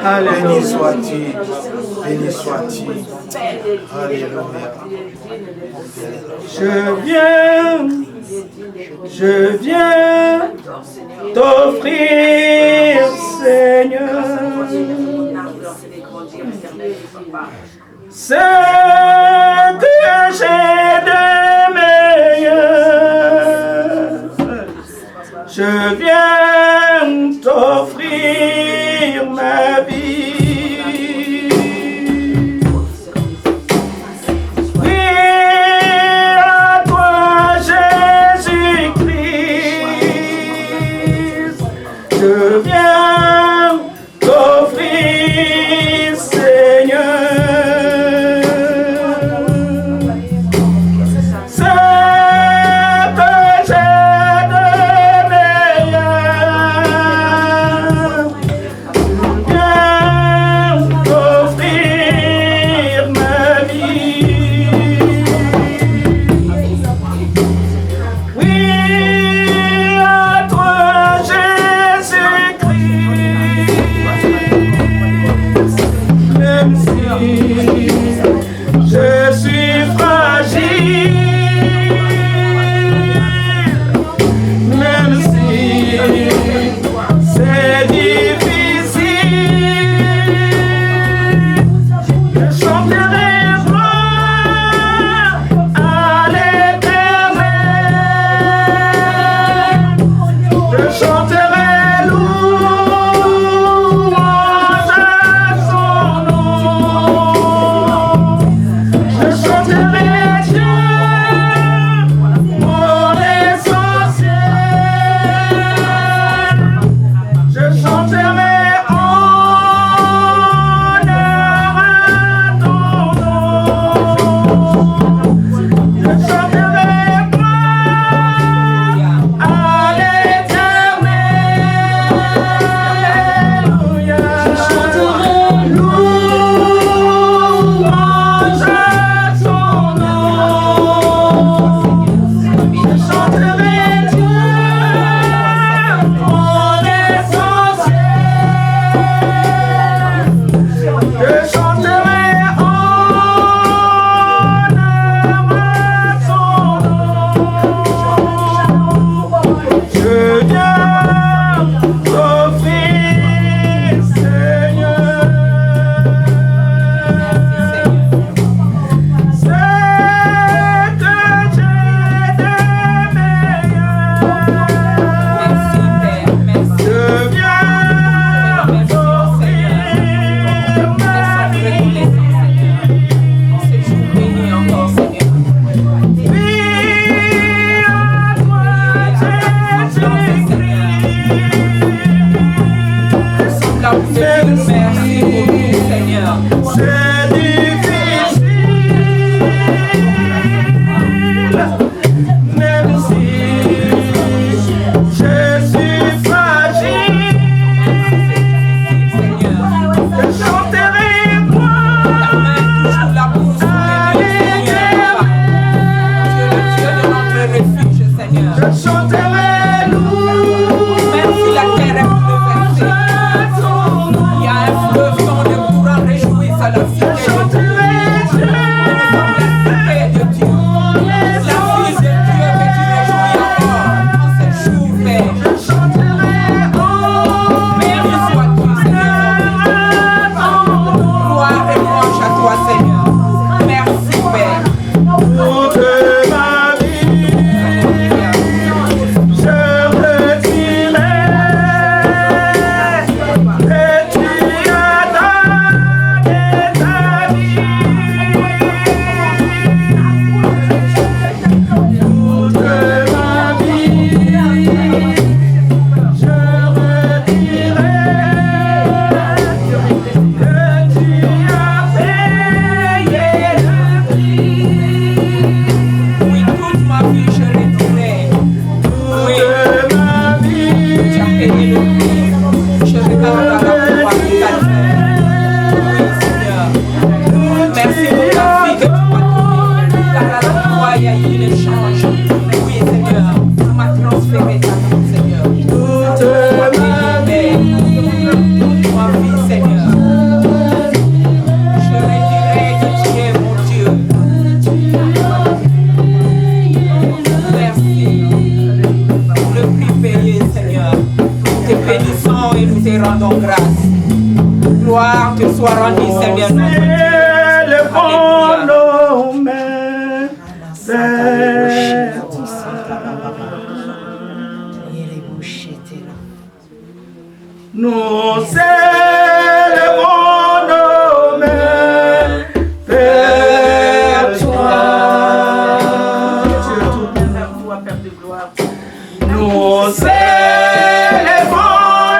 Béni sois-tu. Béni sois-tu. Alléluia. Je viens t'offrir, Seigneur, ce que j'ai de meilleur. Je viens t'offrir ma vie. Oui, à toi Jésus-Christ, je viens t'offrir, Seigneur. La gloire te soit rendue, Seigneur notre Dieu. Nous célébrons nos mains vers toi. Nous célébrons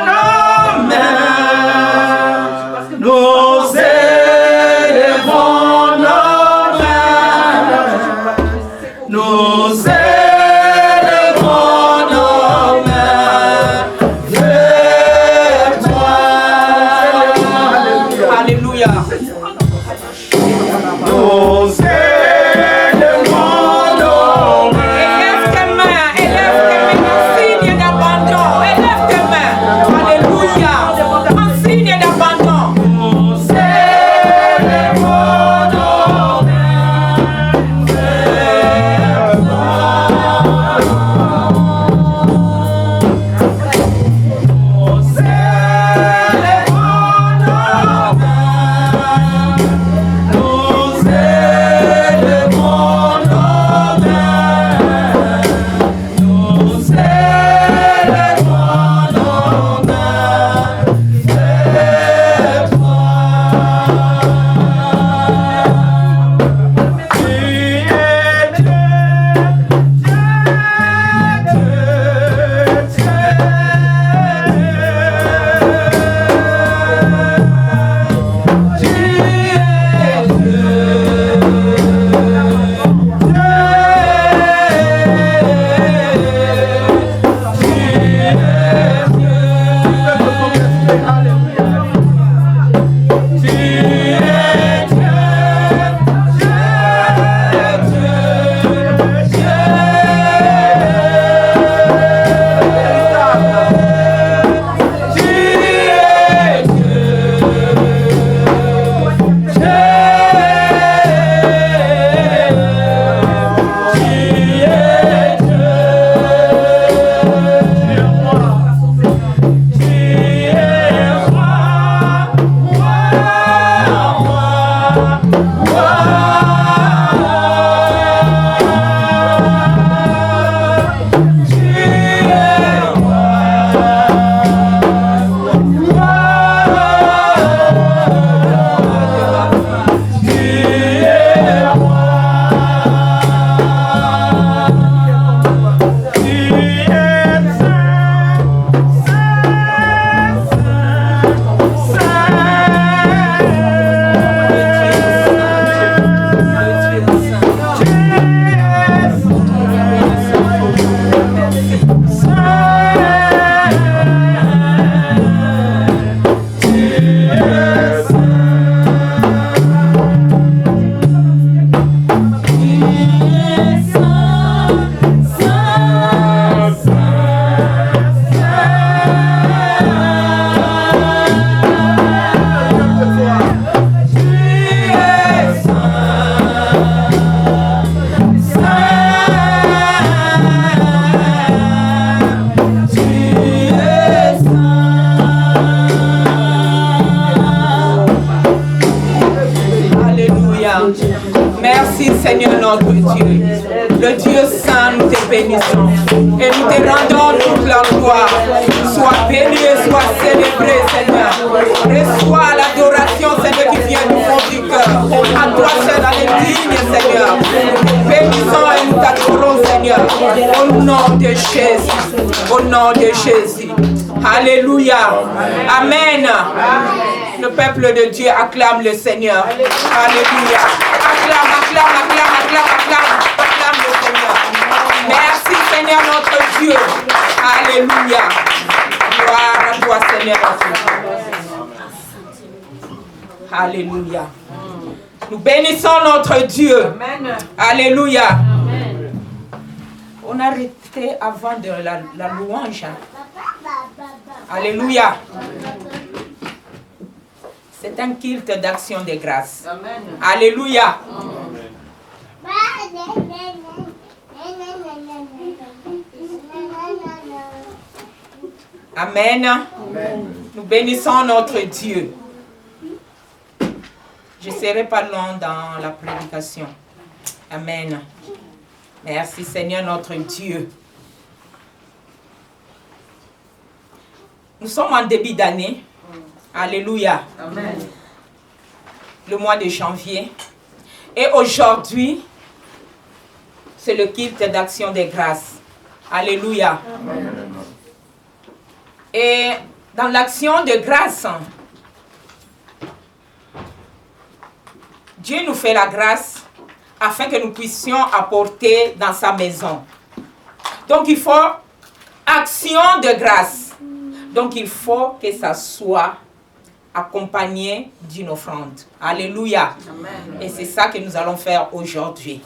nos mains. Nous célébrons nos mains. Nous célébrons nos mains vers toi. Alléluia. Nous célébrons nos mains. Élève tes mains en signe d'abandon. Élève tes mains. Alléluia. En signe d'abandon. Nous célébrons nos mains vers toi. Nous célébrons nos mains. Nous célébrons nos mains. Nous célébrons nos mains vers toi. Tu es Dieu, Merci Seigneur notre Dieu. Le Dieu saint, nous te bénissons. Et nous te rendons toute la gloire. Sois béni et sois célébré Seigneur. Reçois l'adoration Seigneur qui vient du fond du cœur. À toi seul, dans les dignes Seigneur. Nous te bénissons et nous t'adorons Seigneur. Au nom de Jésus. Au nom de Jésus. Alléluia. Amen. Le peuple de Dieu acclame le Seigneur. Alléluia. Acclame, acclame, acclame, acclame, acclame, acclame le Seigneur. Merci Seigneur notre Dieu. Alléluia. Gloire à toi Seigneur. Alléluia. Nous bénissons notre Dieu. Alléluia. On a arrêté avant de la louange. Alléluia. C'est un culte d'action de grâce. Alléluia. Amen. Nous bénissons notre Dieu. Je ne serai pas long dans la prédication. Amen. Merci Seigneur notre Dieu. Nous sommes en début d'année. Alléluia. Amen. Le mois de janvier. Et aujourd'hui, c'est le culte d'action des grâces. Alléluia. Amen. Et dans l'action de grâce, Dieu nous fait la grâce afin que nous puissions apporter dans sa maison. Donc il faut action de grâce. Donc il faut que ça soit accompagné d'une offrande. Alléluia. Amen. Et c'est ça que nous allons faire aujourd'hui.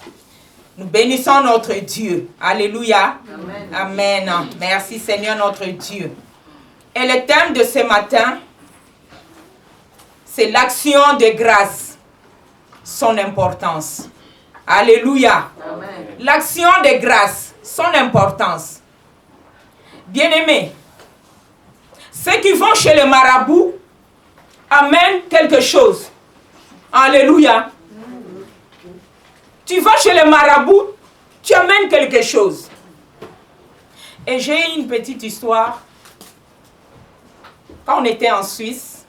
Nous bénissons notre Dieu. Alléluia. Amen. Amen. Merci Seigneur notre Dieu. Et le thème de ce matin, c'est l'action de grâce, son importance. Alléluia. Amen. L'action de grâce, son importance. Bien-aimés, ceux qui vont chez le marabout amènent quelque chose. Alléluia. Tu vas chez le marabout, tu amènes quelque chose. Et j'ai une petite histoire. Quand on était en Suisse,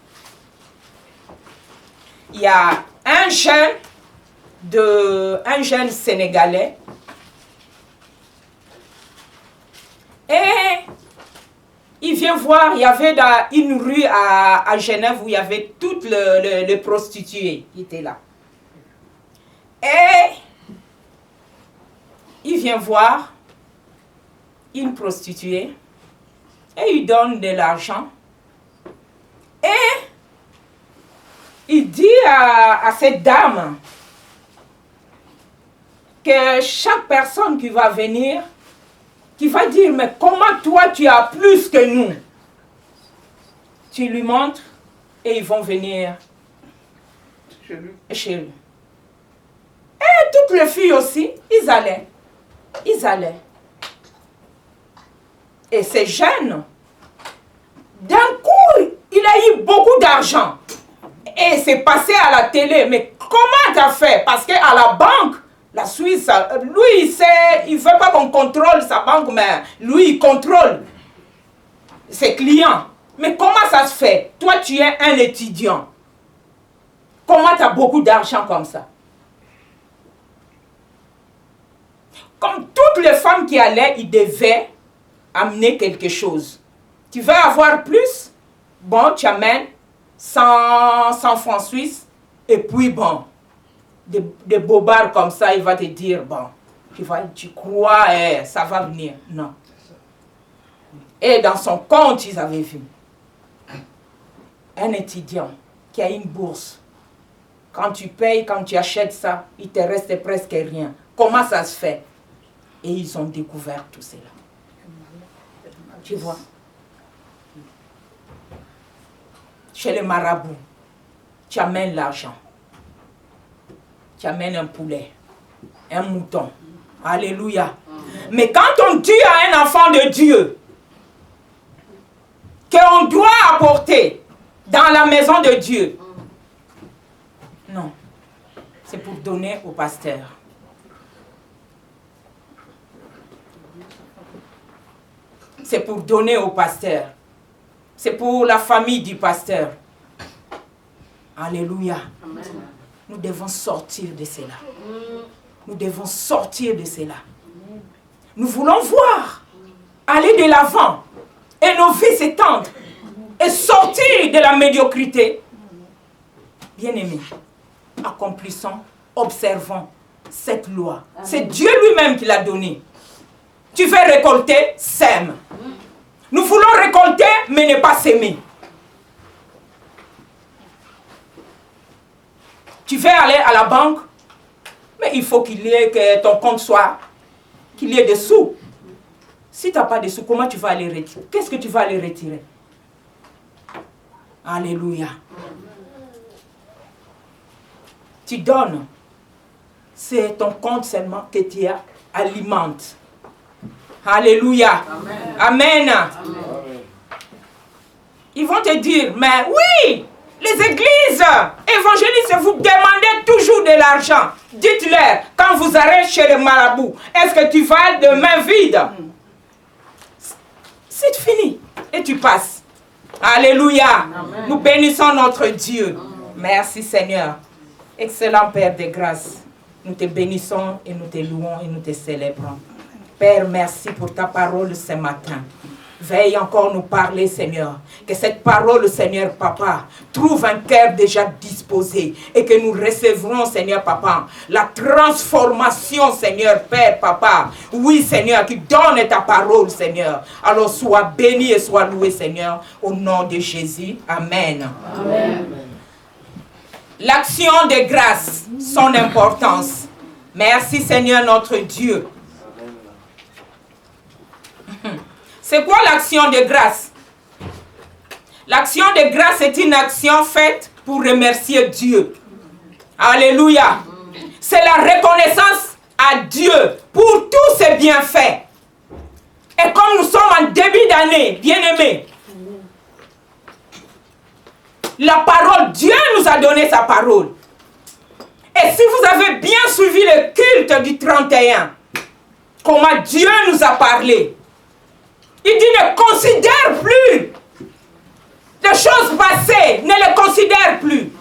il y a un jeune Sénégalais. Et il vient voir, il y avait dans une rue à Genève où il y avait toutes les prostituées qui étaient là. Et il vient voir une prostituée et il donne de l'argent. Et il dit à cette dame que chaque personne qui va venir, qui va dire, mais comment toi tu as plus que nous? Tu lui montres et ils vont venir chez lui. Et toutes les filles aussi, ils allaient. Et ces jeunes, d'un coup, il a eu beaucoup d'argent. Et c'est passé à la télé. Mais comment tu as fait? Parce qu'à la banque, la Suisse, lui, il ne veut pas qu'on contrôle sa banque, mais lui, il contrôle ses clients. Mais comment ça se fait? Toi, tu es un étudiant. Comment tu as beaucoup d'argent comme ça? Comme toutes les femmes qui allaient, ils devaient amener quelque chose. Tu veux avoir plus? Bon, tu amènes 100 francs suisses. Et puis, bon, des bobards comme ça, il va te dire, bon, tu crois, ça va venir. Non. Et dans son compte, ils avaient vu un étudiant qui a une bourse. Quand tu payes, quand tu achètes ça, il te reste presque rien. Comment ça se fait? Et ils ont découvert tout cela. Tu vois? Chez les marabouts, tu amènes l'argent. Tu amènes un poulet, un mouton. Alléluia. Mais quand on tue à un enfant de Dieu, qu'on doit apporter dans la maison de Dieu, non, c'est pour donner au pasteur. C'est pour donner au pasteur. C'est pour la famille du pasteur. Alléluia. Amen. Nous devons sortir de cela. Nous devons sortir de cela. Nous voulons voir aller de l'avant et nos vies s'étendre et sortir de la médiocrité. Bien-aimés, accomplissons, observons cette loi. C'est Dieu lui-même qui l'a donnée. Tu veux récolter, sème. Nous voulons récolter, mais ne pas s'aimer. Tu veux aller à la banque, mais il faut que ton compte soit, qu'il y ait des sous. Si tu n'as pas de sous, comment tu vas aller retirer? Qu'est-ce que tu vas aller retirer? Alléluia. Tu donnes. C'est ton compte seulement que tu alimentes. Alléluia. Amen. Amen. Ils vont te dire, mais oui, les églises évangélistes vous demandent de l'argent, dites-leur, quand vous allez chez le marabout, est-ce que tu vas de main vide? C'est fini. Et tu passes. Alléluia. Amen. Nous bénissons notre Dieu. Merci Seigneur. Excellent Père de grâce. Nous te bénissons et nous te louons et nous te célébrons. Père, merci pour ta parole ce matin. Veille encore nous parler, Seigneur. Que cette parole, Seigneur, Papa, trouve un cœur déjà disposé. Et que nous recevrons, Seigneur, Papa, la transformation, Seigneur, Père, Papa. Oui, Seigneur, qui donne ta parole, Seigneur. Alors, sois béni et sois loué, Seigneur, au nom de Jésus. Amen. Amen. L'action de grâce, son importance. Merci, Seigneur, notre Dieu. C'est quoi l'action de grâce? L'action de grâce est une action faite pour remercier Dieu. Alléluia. C'est la reconnaissance à Dieu pour tous ses bienfaits. Et comme nous sommes en début d'année, bien-aimés, la parole, Dieu nous a donné sa parole. Et si vous avez bien suivi le culte du 31, comment Dieu nous a parlé, il dit ne considère plus les choses passées, ne les considère plus.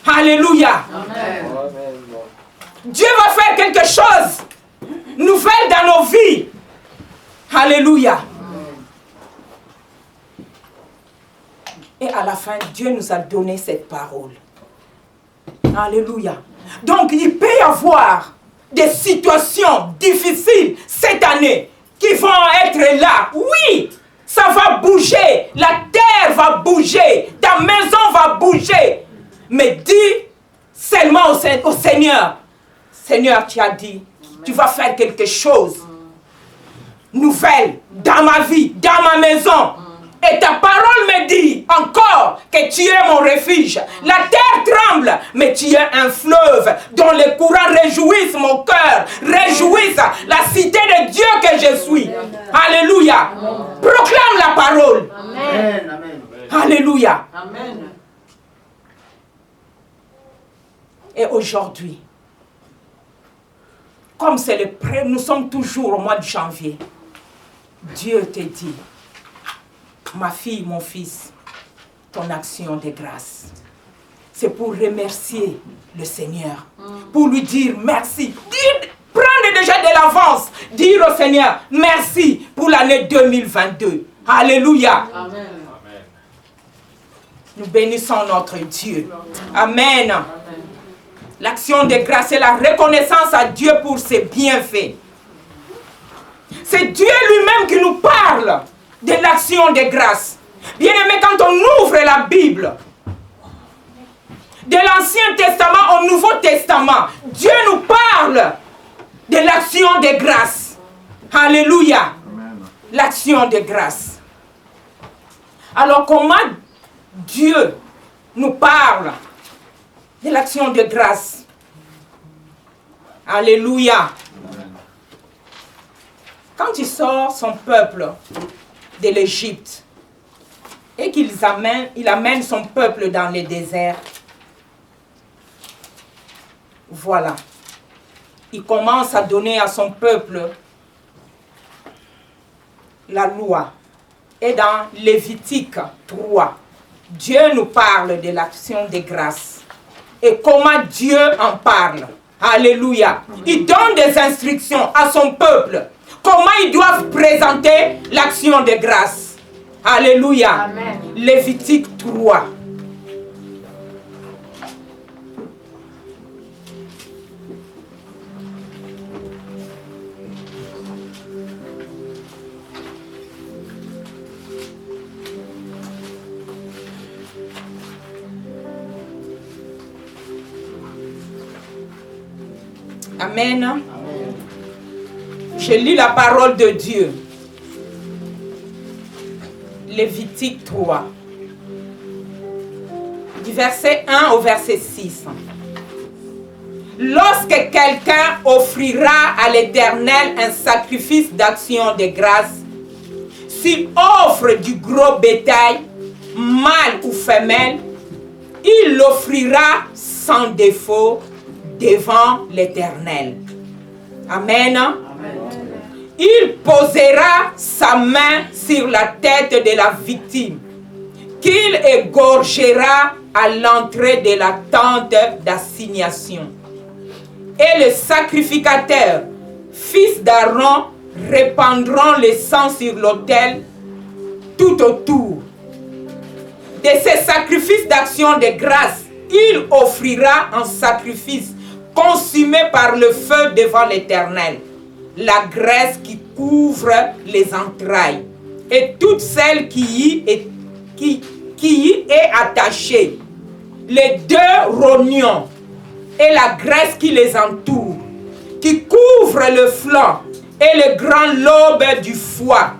Alléluia. Amen. Dieu va faire quelque chose nouvelle dans nos vies. Alléluia. Et à la fin, Dieu nous a donné cette parole. Alléluia. Donc, il peut y avoir des situations difficiles cette année qui vont être là. Oui, ça va bouger. La terre va bouger. Ta maison va bouger. Mais dis seulement au Seigneur. Seigneur, tu as dit, tu vas faire quelque chose nouvelle dans ma vie, dans ma maison. Et ta parole me dit encore que tu es mon refuge. La terre tremble, mais tu es un fleuve dont les courants réjouissent mon cœur, réjouissent la cité de Dieu que je suis. Alléluia. Proclame la parole. Amen. Amen. Alléluia. Amen. Et aujourd'hui, comme c'est le prêt, nous sommes toujours au mois de janvier. Dieu te dit, ma fille, mon fils, ton action de grâce, c'est pour remercier le Seigneur, pour lui dire merci. Prendre déjà de l'avance, dire au Seigneur merci pour l'année 2022. Alléluia. Amen. Nous bénissons notre Dieu. Amen. Amen. L'action de grâce est la reconnaissance à Dieu pour ses bienfaits. C'est Dieu lui-même qui nous parle de l'action de grâce. Bien-aimé, quand on ouvre la Bible, de l'Ancien Testament au Nouveau Testament, Dieu nous parle de l'action de grâce. Alléluia. L'action de grâce. Alors comment Dieu nous parle de l'action de grâce? Alléluia. Quand il sort son peuple de l'Égypte et il amène son peuple dans le désert, voilà, il commence à donner à son peuple la loi. Et dans Lévitique 3, Dieu nous parle de l'action de grâce. Et comment Dieu en parle. Alléluia. Il donne des instructions à son peuple. Comment ils doivent présenter l'action de grâce. Alléluia. Amen. Lévitique 3. Amen. Amen. Je lis la parole de Dieu. Lévitique 3. Du verset 1 au verset 6. Lorsque quelqu'un offrira à l'Éternel un sacrifice d'action de grâce, s'il offre du gros bétail, mâle ou femelle, il l'offrira sans défaut devant l'Éternel. Amen. Il posera sa main sur la tête de la victime, qu'il égorgera à l'entrée de la tente d'assignation. Et le sacrificateur, fils d'Aaron, répandront le sang sur l'autel tout autour. De ces sacrifices d'action de grâce, il offrira un sacrifice consumé par le feu devant l'Éternel, la graisse qui couvre les entrailles et toute celle qui y est attachée, les deux rognons et la graisse qui les entoure, qui couvre le flanc et le grand lobe du foie,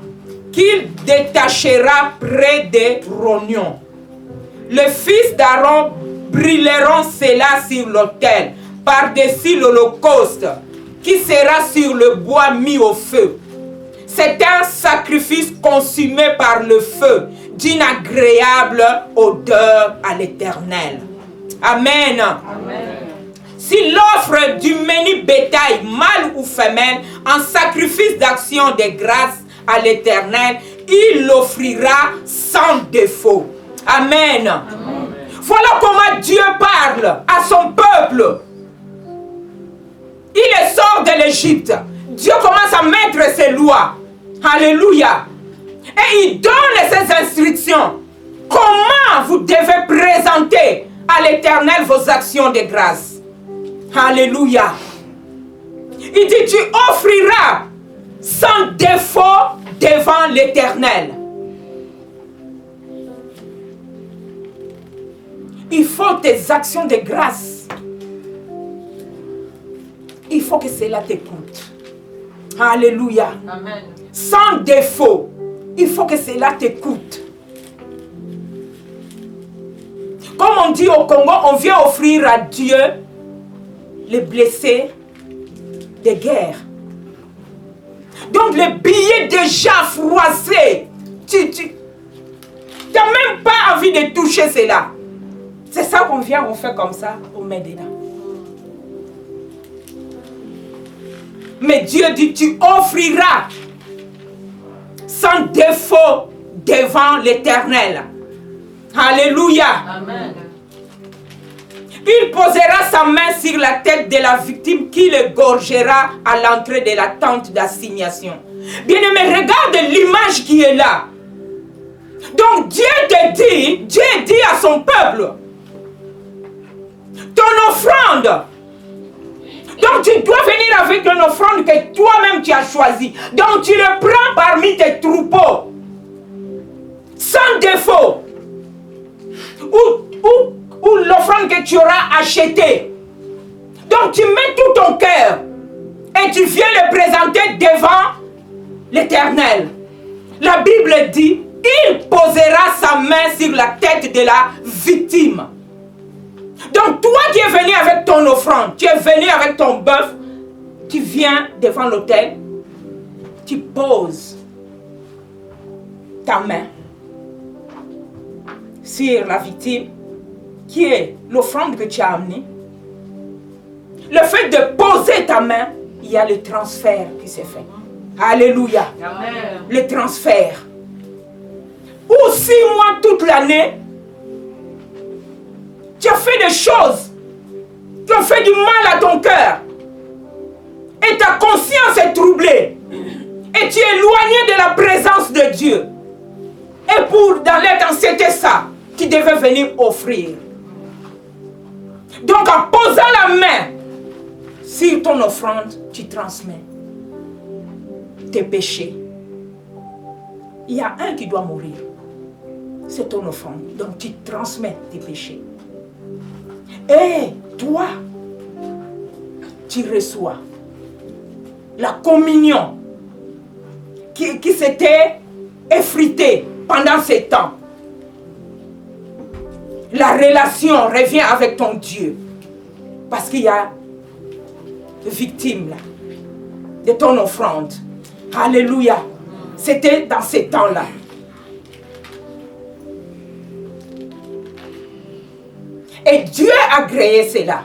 qu'il détachera près des rognons. Les fils d'Aaron brûleront cela sur l'autel, par-dessus l'holocauste, qui sera sur le bois mis au feu. C'est un sacrifice consumé par le feu, d'une agréable odeur à l'Éternel. Amen. Amen. S'il offre du menu bétail, mâle ou femelle, en sacrifice d'action de grâce à l'Éternel, il l'offrira sans défaut. Amen. Amen. Voilà comment Dieu parle à son peuple. Il les sort de l'Égypte. Dieu commence à mettre ses lois. Alléluia. Et il donne ses instructions. Comment vous devez présenter à l'Éternel vos actions de grâce. Alléluia. Il dit, tu offriras sans défaut devant l'Éternel. Il faut tes actions de grâce. Il faut que cela t'écoute. Alléluia. Amen. Sans défaut. Il faut que cela t'écoute. Comme on dit au Congo, on vient offrir à Dieu les blessés de guerre. Donc les billets déjà froissés, tu n'as même pas envie de toucher cela. C'est ça qu'on vient, on fait comme ça, on met dedans. Mais Dieu dit, tu offriras sans défaut devant l'Éternel. Alléluia. Amen. Il posera sa main sur la tête de la victime qui l'égorgera à l'entrée de la tente d'assignation. Bien-aimé, regarde l'image qui est là. Donc Dieu dit à son peuple, ton offrande. Donc tu dois venir avec une offrande que toi-même tu as choisie. Donc tu le prends parmi tes troupeaux. Sans défaut. Ou l'offrande que tu auras achetée. Donc tu mets tout ton cœur. Et tu viens le présenter devant l'Éternel. La Bible dit, il posera sa main sur la tête de la victime. Donc toi qui es venu avec ton offrande, tu es venu avec ton bœuf, tu viens devant l'autel, tu poses ta main sur la victime, qui est l'offrande que tu as amenée. Le fait de poser ta main, il y a le transfert qui s'est fait. Alléluia. Amen. Le transfert. Ou 6 mois toute l'année, tu as fait des choses qui ont fait du mal à ton cœur. Et ta conscience est troublée. Et tu es éloigné de la présence de Dieu. Et dans les temps, c'était ça. Tu devais venir offrir. Donc en posant la main sur ton offrande, tu transmets tes péchés. Il y a un qui doit mourir. C'est ton offrande. Donc tu transmets tes péchés. Et toi, tu reçois la communion qui s'était effritée pendant ces temps. La relation revient avec ton Dieu. Parce qu'il y a victime là, de ton offrande. Alléluia. C'était dans ces temps-là. Et Dieu a créé cela.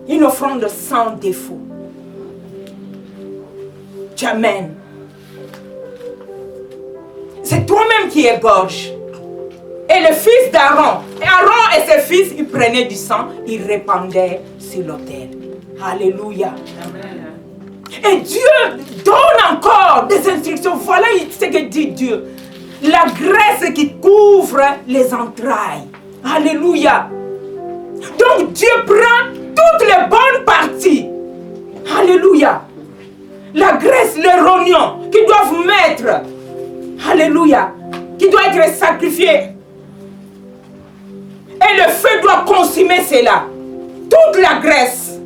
Une offrande sans défaut. Tu amènes. C'est toi-même qui égorges. Et le fils d'Aaron, Aaron et ses fils, ils prenaient du sang, ils répandaient sur l'autel. Alléluia. Amen. Et Dieu donne encore des instructions. Voilà ce que dit Dieu. La graisse qui couvre les entrailles. Alléluia. Donc Dieu prend toutes les bonnes parties. Alléluia. La graisse, les rognons qui doivent mettre. Alléluia. Qui doit être sacrifié. Et le feu doit consumer cela. Toute la graisse.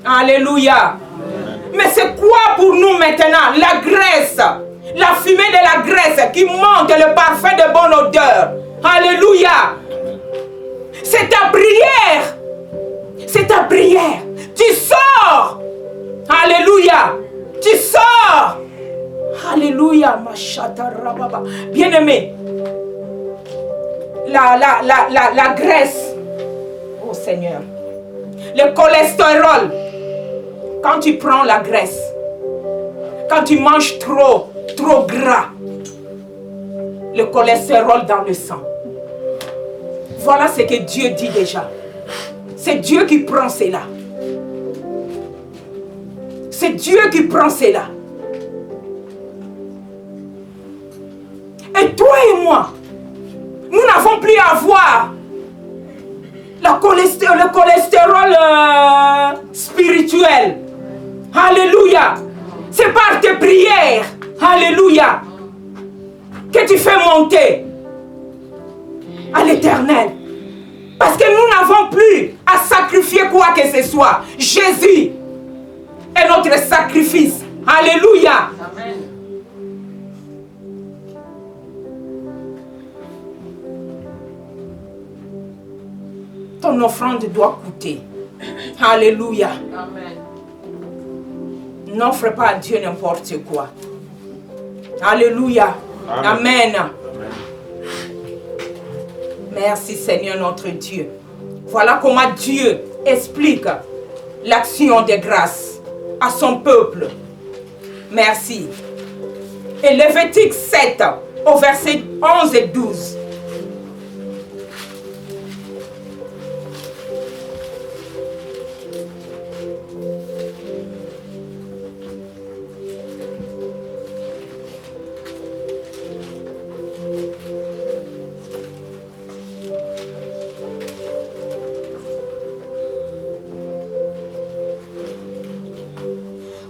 Alléluia. Mais c'est quoi pour nous maintenant? La graisse. La fumée de la graisse qui monte le parfum de bonne odeur. Alléluia. C'est ta prière. C'est ta prière. Tu sors. Alléluia. Tu sors. Alléluia. Bien-aimé. La graisse. Oh Seigneur. Le cholestérol. Quand tu prends la graisse. Quand tu manges trop gras. Le cholestérol dans le sang. Voilà ce que Dieu dit déjà. C'est Dieu qui prend cela. C'est Dieu qui prend cela. Et toi et moi, nous n'avons plus à voir le cholestérol spirituel. Alléluia. C'est par tes prières. Alléluia. Que tu fais monter à l'Éternel. Parce que nous n'avons plus à sacrifier quoi que ce soit. Jésus est notre sacrifice. Alléluia. Amen. Ton offrande doit coûter. Alléluia. Amen. N'offre pas à Dieu n'importe quoi. Alléluia. Amen. Amen. Merci Seigneur notre Dieu. Voilà comment Dieu explique l'action de grâce à son peuple. Merci. Et Lévitique 7 au verset 11 et 12.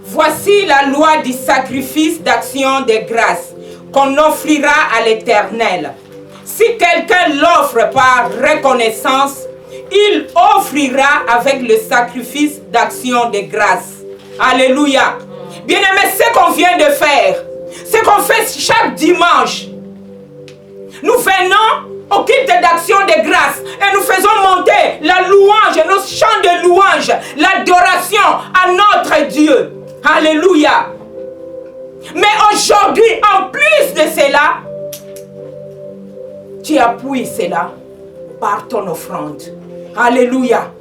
Voici la loi du sacrifice d'action de grâce qu'on offrira à l'Éternel. Si quelqu'un l'offre par reconnaissance, il offrira avec le sacrifice d'action de grâce. Alléluia. Bien-aimé, ce qu'on vient de faire, ce qu'on fait chaque dimanche, nous venons au culte d'action de grâce et nous faisons monter la louange, nos chants de louange, l'adoration à notre Dieu. Alléluia. Mais aujourd'hui, en plus de cela, tu appuies cela par ton offrande. Alléluia.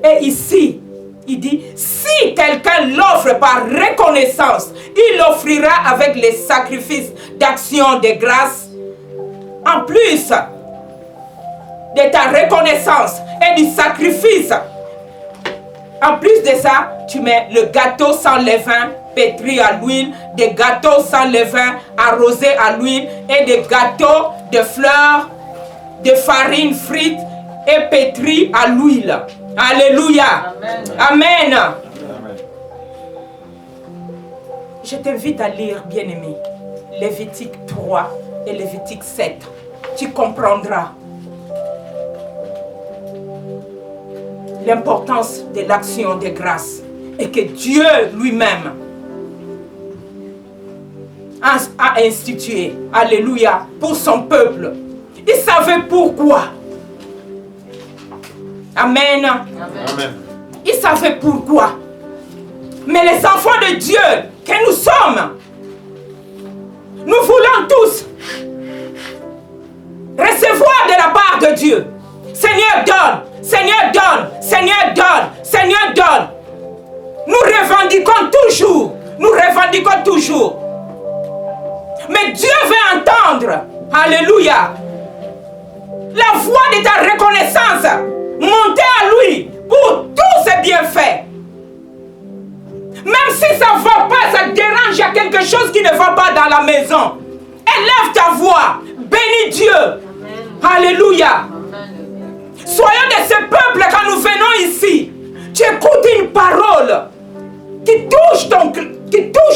Et ici, il dit, si quelqu'un l'offre par reconnaissance, il l'offrira avec les sacrifices d'action de grâce. En plus de ta reconnaissance et du sacrifice, en plus de ça, tu mets le gâteau sans levain pétri à l'huile, des gâteaux sans levain arrosés à l'huile et des gâteaux de fleurs, de farine frite et pétri à l'huile. Alléluia. Amen. Amen. Je t'invite à lire, bien-aimé, Lévitique 3 et Lévitique 7. Tu comprendras l'importance de l'action de grâce et que Dieu lui-même a institué, alléluia, pour son peuple. Il savait pourquoi. Amen. Amen. Il savait pourquoi. Mais les enfants de Dieu que nous sommes, nous voulons tous recevoir de la part de Dieu. Seigneur, donne. Seigneur, donne. Seigneur, donne. Seigneur, donne. Nous revendiquons toujours. Nous revendiquons toujours. Mais Dieu veut entendre. Alléluia. La voix de ta reconnaissance. Monter à lui pour tous ses bienfaits. Même si ça ne va pas, ça te dérange, il y a quelque chose qui ne va pas dans la maison. Élève ta voix. Bénis Dieu. Amen. Alléluia. Amen. Soyons de ce peuple quand nous venons ici. Tu écoutes une parole qui touche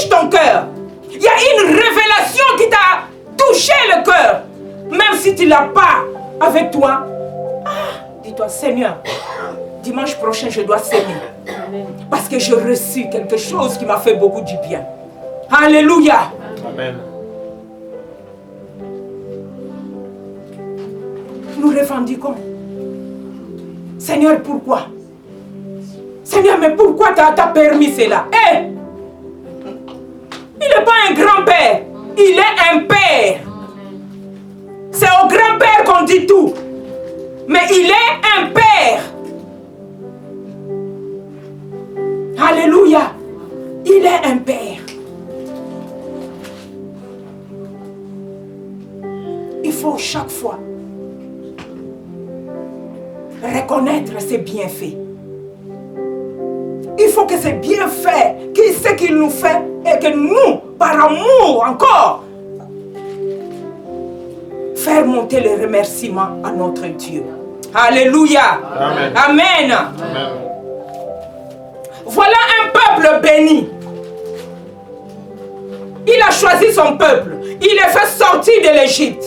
ton cœur. Il y a une révélation qui t'a touché le cœur. Même si tu ne l'as pas avec toi. Dis-toi, Seigneur, dimanche prochain, je dois s'aimer. Parce que j'ai reçu quelque chose qui m'a fait beaucoup du bien. Alléluia. Amen. Nous revendiquons. Seigneur, pourquoi? Seigneur, mais pourquoi tu as permis cela? Il n'est pas un grand-père. Il est un père. C'est au grand-père qu'on dit tout. Mais il est un père. Alléluia. Il est un père. Il faut chaque fois reconnaître ses bienfaits. Il faut que ces bienfaits, ce qu'il nous fait, et que nous, par amour encore, faire monter le remerciement à notre Dieu. Alléluia. Amen. Amen. Amen. Voilà un peuple béni. Il a choisi son peuple. Il les fait sortir de l'Égypte.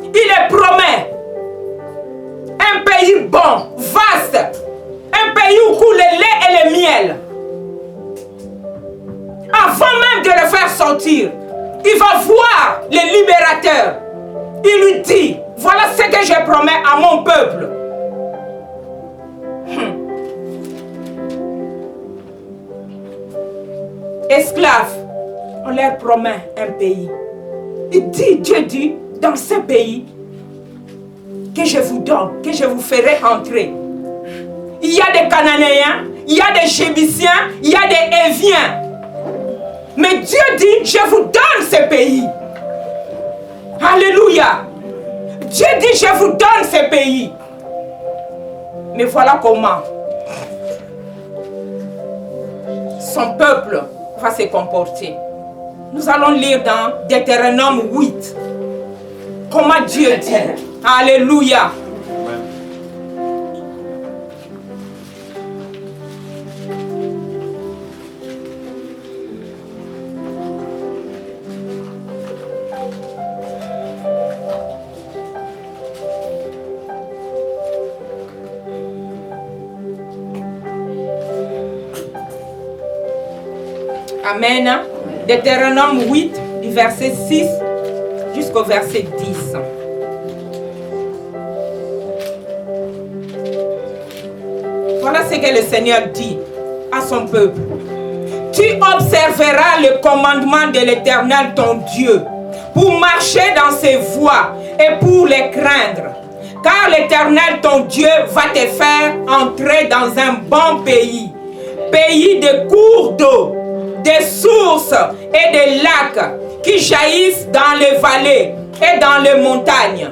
Il les promet un pays bon, vaste. Un pays où coule le lait et le miel. Avant même de le faire sortir, il va voir le libérateur. Il lui dit, voilà ce que je promets à mon peuple. Esclaves, on leur promet un pays. Dieu dit, dans ce pays, que je vous donne, que je vous ferai entrer. Il y a des Cananéens, il y a des Jébusiens, il y a des Éviens. Mais Dieu dit, je vous donne ce pays. Alléluia. Dieu dit, je vous donne ce pays. Mais voilà comment son peuple va se comporter. Nous allons lire dans Deutéronome 8. Comment Dieu dit. Alléluia. Amen. Deutéronome 8, du verset 6 jusqu'au verset 10. Voilà ce que le Seigneur dit à son peuple. Tu observeras le commandement de l'Éternel ton Dieu pour marcher dans ses voies et pour les craindre. Car l'Éternel ton Dieu va te faire entrer dans un bon pays, pays de cours d'eau, des sources et des lacs qui jaillissent dans les vallées et dans les montagnes.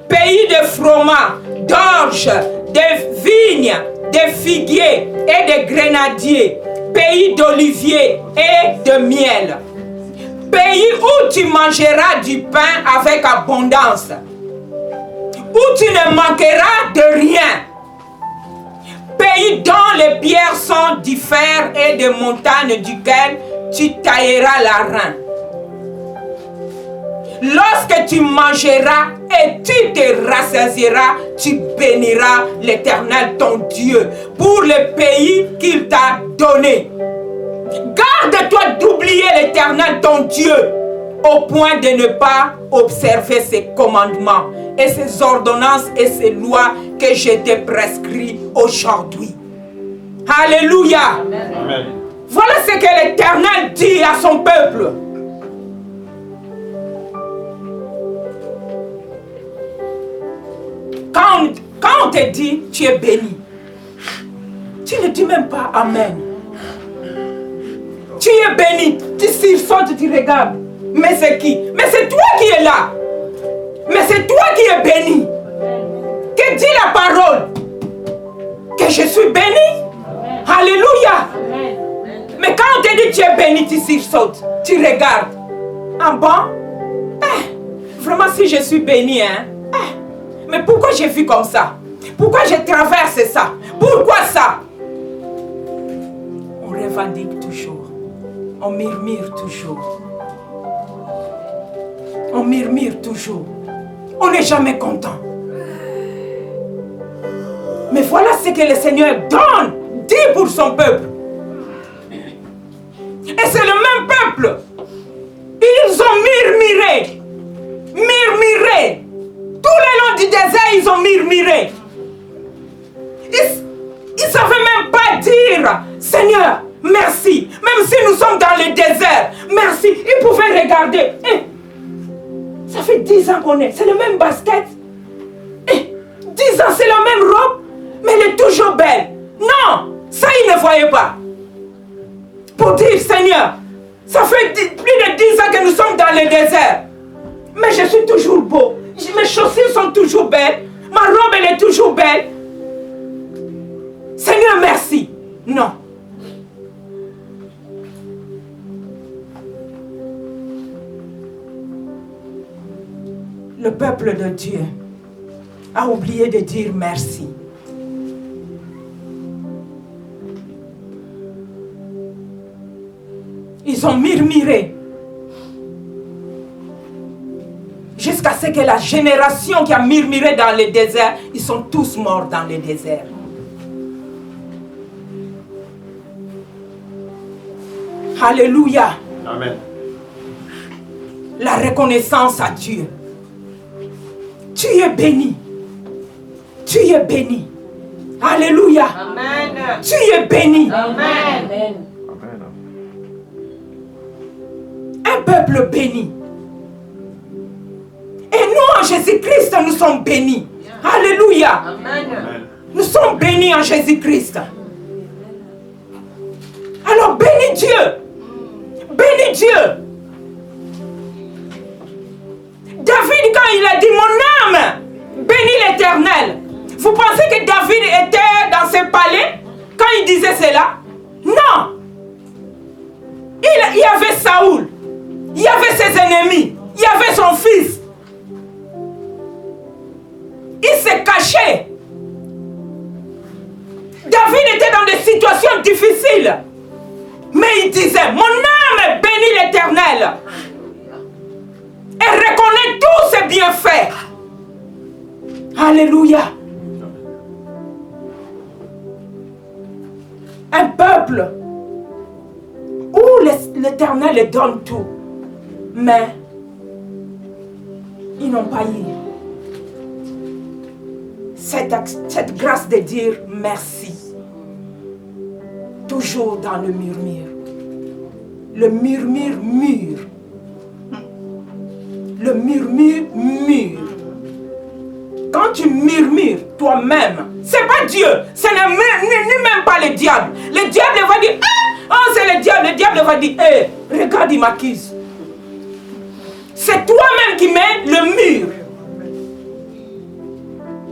Pays de froment, d'orge, de vignes, de figuiers et de grenadiers. Pays d'oliviers et de miel. Pays où tu mangeras du pain avec abondance. Où tu ne manqueras de rien. Pays dont les pierres sont du fer et des montagnes duquel tu tailleras la rein. Lorsque tu mangeras et tu te rassasieras, tu béniras l'Éternel ton Dieu pour le pays qu'il t'a donné. Garde-toi d'oublier l'Éternel ton Dieu au point de ne pas observer ses commandements et ses ordonnances et ses lois que je te prescris aujourd'hui. Alléluia. Amen. Voilà ce que l'Éternel dit à son peuple. Quand on te dit tu es béni, tu ne dis même pas Amen. Tu es béni, tu sursautes, tu regardes. Mais c'est qui? Mais c'est toi qui es là. Mais c'est toi qui es béni. Que dit la parole? Que je suis béni. Alléluia. Mais quand on te dit tu es béni, tu sursautes, tu regardes. Ah bon? Vraiment si je suis béni, hein? Mais pourquoi j'ai vu comme ça? Pourquoi je traverse ça? Pourquoi ça? On revendique toujours. On murmure toujours. On murmure toujours. On n'est jamais content. Mais voilà ce que le Seigneur donne, dit pour son peuple. Et c'est le même peuple. Ils ont murmuré. Murmuré. Tout le long du désert, ils ont murmuré. Ils ne savaient même pas dire, Seigneur, merci. Même si nous sommes dans le désert, merci. Ils pouvaient regarder. Ça fait 10 ans qu'on est. C'est le même basket. 10 ans, c'est la même robe. Mais elle est toujours belle. Non, ça, ils ne voyaient pas. Pour dire, Seigneur, ça fait plus de 10 ans que nous sommes dans le désert. Mais je suis toujours beau. Mes chaussures sont toujours belles. Ma robe, elle est toujours belle. Seigneur, merci. Non. Le peuple de Dieu a oublié de dire merci. Ils ont murmuré. Jusqu'à ce que la génération qui a murmuré dans le désert, ils sont tous morts dans le désert. Alléluia. Amen. La reconnaissance à Dieu. Tu es béni. Tu es béni. Alléluia. Amen. Tu es béni. Amen. Un peuple béni. Et nous, en Jésus-Christ, nous sommes bénis. Alléluia. Amen. Nous sommes bénis en Jésus-Christ. Alors, bénis Dieu. Bénis Dieu. David, quand il a dit, mon âme, bénis l'Éternel. Vous pensez que David était dans ses palais quand il disait cela? Non. Il y avait Saoul. Il y avait ses ennemis. Il y avait son fils. Il s'est caché. David était dans des situations difficiles. Mais il disait, mon âme bénit l'Éternel. Et reconnaît tous ses bienfaits. Alléluia. Un peuple où l'Éternel donne tout. Mais ils n'ont pas eu cette grâce de dire merci. Toujours dans le murmure. Le murmure mûr. Le murmure mûr. Quand tu murmures toi-même, c'est pas Dieu, ce n'est même pas le diable. Le diable va dire, ah, oh, c'est le diable va dire, hé, regarde, il m'accuse. C'est toi-même qui mets le mur.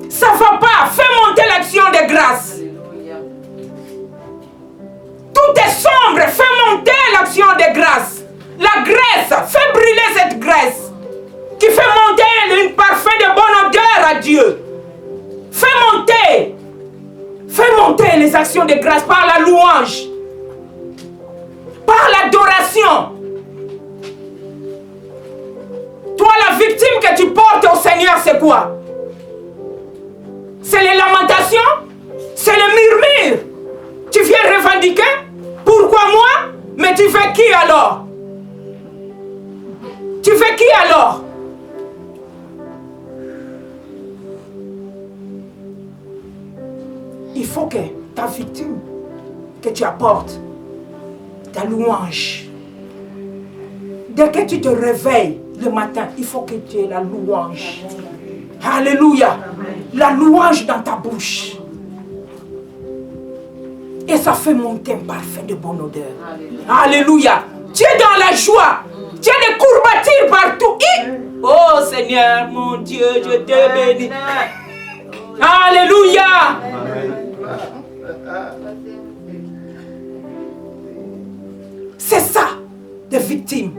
Ça ne va pas, fais monter l'action de grâce. Tout est sombre, fais monter l'action de grâce. La graisse, fais brûler cette graisse qui fait monter un parfum de bonne odeur à Dieu. Fais monter les actions de grâce par la louange, par l'adoration. Toi, la victime que tu portes au Seigneur, c'est quoi? C'est les lamentations? C'est le murmure? Tu viens revendiquer? Pourquoi moi? Mais tu fais qui alors? Tu fais qui alors? Il faut que ta victime, que tu apportes ta louange. Dès que tu te réveilles le matin, il faut que tu aies la louange. Alléluia. la louange dans ta bouche. Et ça fait monter un parfum de bonne odeur. Alléluia. Tu es dans la joie. Tu as des courbatures partout. Oh Seigneur, mon Dieu, je te bénis. Alléluia. C'est ça, des victimes.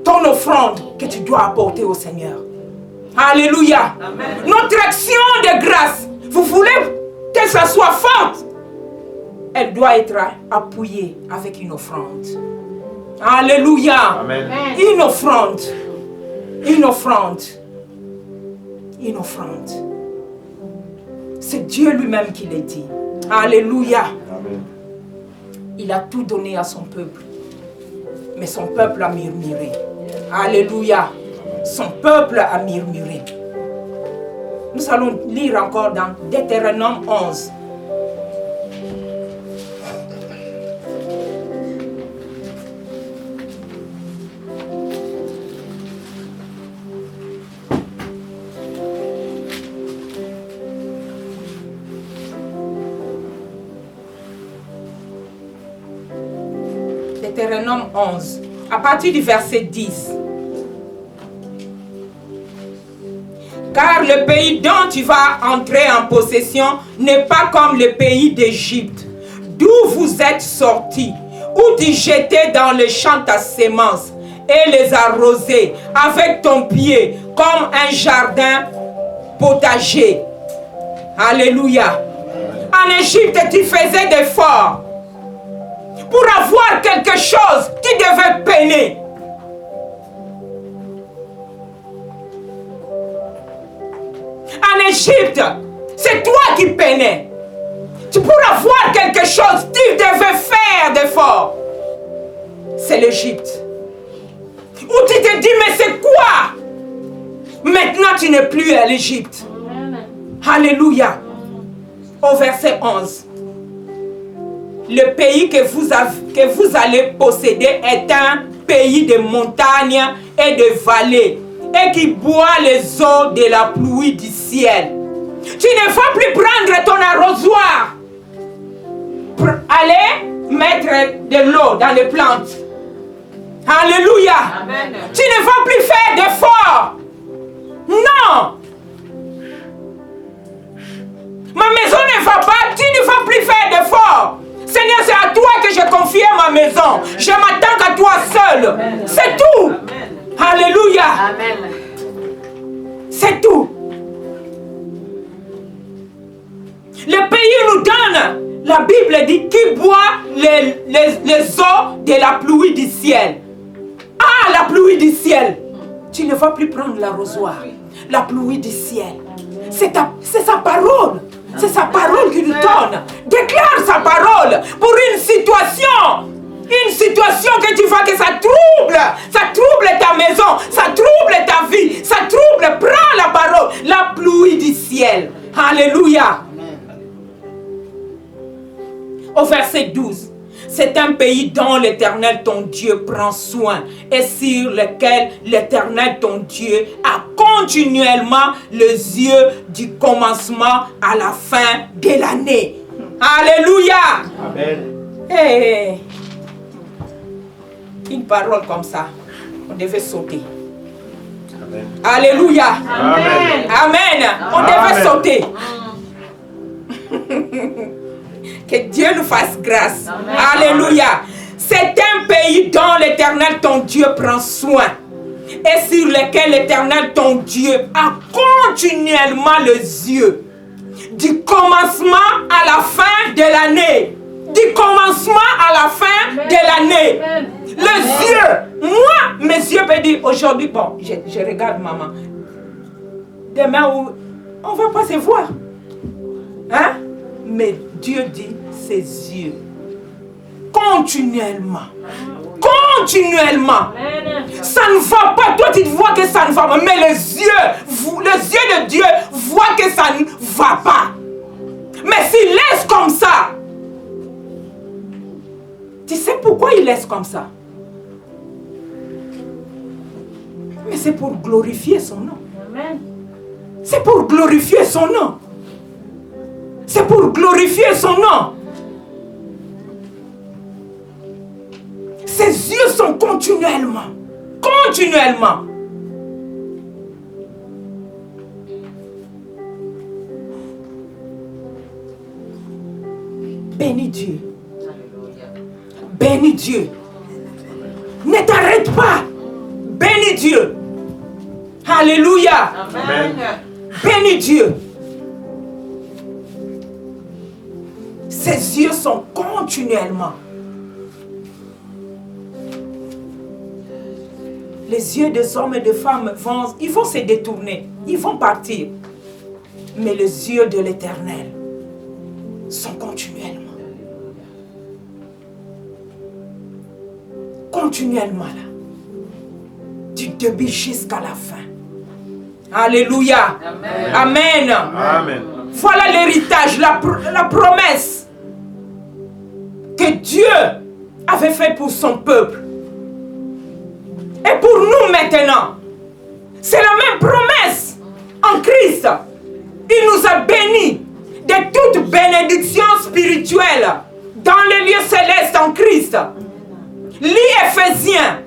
Ton offrande que tu dois apporter au Seigneur. Alléluia. Amen. Notre action de grâce, vous voulez que ça soit forte, elle doit être appuyée avec une offrande. Alléluia. Amen. Une offrande. Une offrande. Une offrande. C'est Dieu lui-même qui l'a dit. Alléluia. Amen. Il a tout donné à son peuple. Mais son peuple a murmuré. Alléluia. Son peuple a murmuré. Nous allons lire encore dans Deutéronome 11. Deutéronome 11, à partir du verset 10. Car le pays dont tu vas entrer en possession n'est pas comme le pays d'Égypte, d'où vous êtes sortis, où tu jetais dans les champs ta sémence et les arrosais avec ton pied comme un jardin potager. Alléluia. En Égypte, tu faisais des efforts. Pour avoir quelque chose, tu devais peiner. En Égypte, c'est toi qui peinais. Pour avoir quelque chose, tu devais faire d'efforts. C'est l'Égypte. Où tu te dis, mais c'est quoi? Maintenant, tu n'es plus à l'Égypte. Alléluia. Au verset 11. Le pays que vous allez posséder est un pays de montagnes et de vallées et qui boit les eaux de la pluie du ciel. Tu ne vas plus prendre ton arrosoir pour aller mettre de l'eau dans les plantes. Alléluia. Amen. Tu ne vas plus faire d'efforts. Non. Ma maison ne va pas, tu ne vas plus faire d'efforts. Seigneur, c'est à toi que j'ai confié ma maison. Je m'attends qu'à toi seul. C'est tout. Amen. Alléluia. Amen. C'est tout. Le pays nous donne, la Bible dit, qui boit les eaux de la pluie du ciel. Ah, la pluie du ciel. Tu ne vas plus prendre l'arrosoir. La pluie du ciel. C'est sa parole. C'est sa parole qui nous donne. Déclare sa parole pour une situation. Une situation que tu vois que ça trouble. Ça trouble ta maison. Ça trouble ta vie. Ça trouble. Prends la parole. La pluie du ciel. Alléluia. Au verset 12. C'est un pays dont l'Éternel ton Dieu prend soin et sur lequel l'Éternel ton Dieu a continuellement les yeux du commencement à la fin de l'année. Alléluia. Amen. Hey. Une parole comme ça, on devait sauter. Amen. Alléluia. Amen. Amen. On devait Amen. sauter. Que Dieu nous fasse grâce. Amen. Alléluia. C'est un pays dont l'Éternel ton Dieu prend soin et sur lequel l'Éternel ton Dieu a continuellement les yeux du commencement à la fin de l'année. Du commencement à la fin de l'année. Les yeux. Moi, mes yeux peuvent dire aujourd'hui, bon, je regarde maman. Demain, on ne va pas se voir. Hein? Mais Dieu dit ses yeux. Continuellement. Continuellement. Ça ne va pas. Toi, tu vois que ça ne va pas. Mais les yeux de Dieu voient que ça ne va pas. Mais s'il laisse comme ça, tu sais pourquoi il laisse comme ça? Mais c'est pour glorifier son nom. Amen. C'est pour glorifier son nom. C'est pour glorifier son nom. Ses yeux sont continuellement. Bénis Dieu. Bénis Dieu. Ne t'arrête pas. Bénis Dieu. Alléluia. Amen. Bénis Dieu. Ses yeux sont continuellement. Les yeux des hommes et des femmes ils vont se détourner. Ils vont partir. Mais les yeux de l'Éternel sont continuellement. Continuellement là. Du début jusqu'à la fin. Alléluia. Amen. Amen. Amen. Voilà l'héritage, la promesse que Dieu avait fait pour son peuple. Et pour nous maintenant, c'est la même promesse en Christ. Il nous a bénis de toute bénédiction spirituelle dans les lieux célestes en Christ. Lis Éphésiens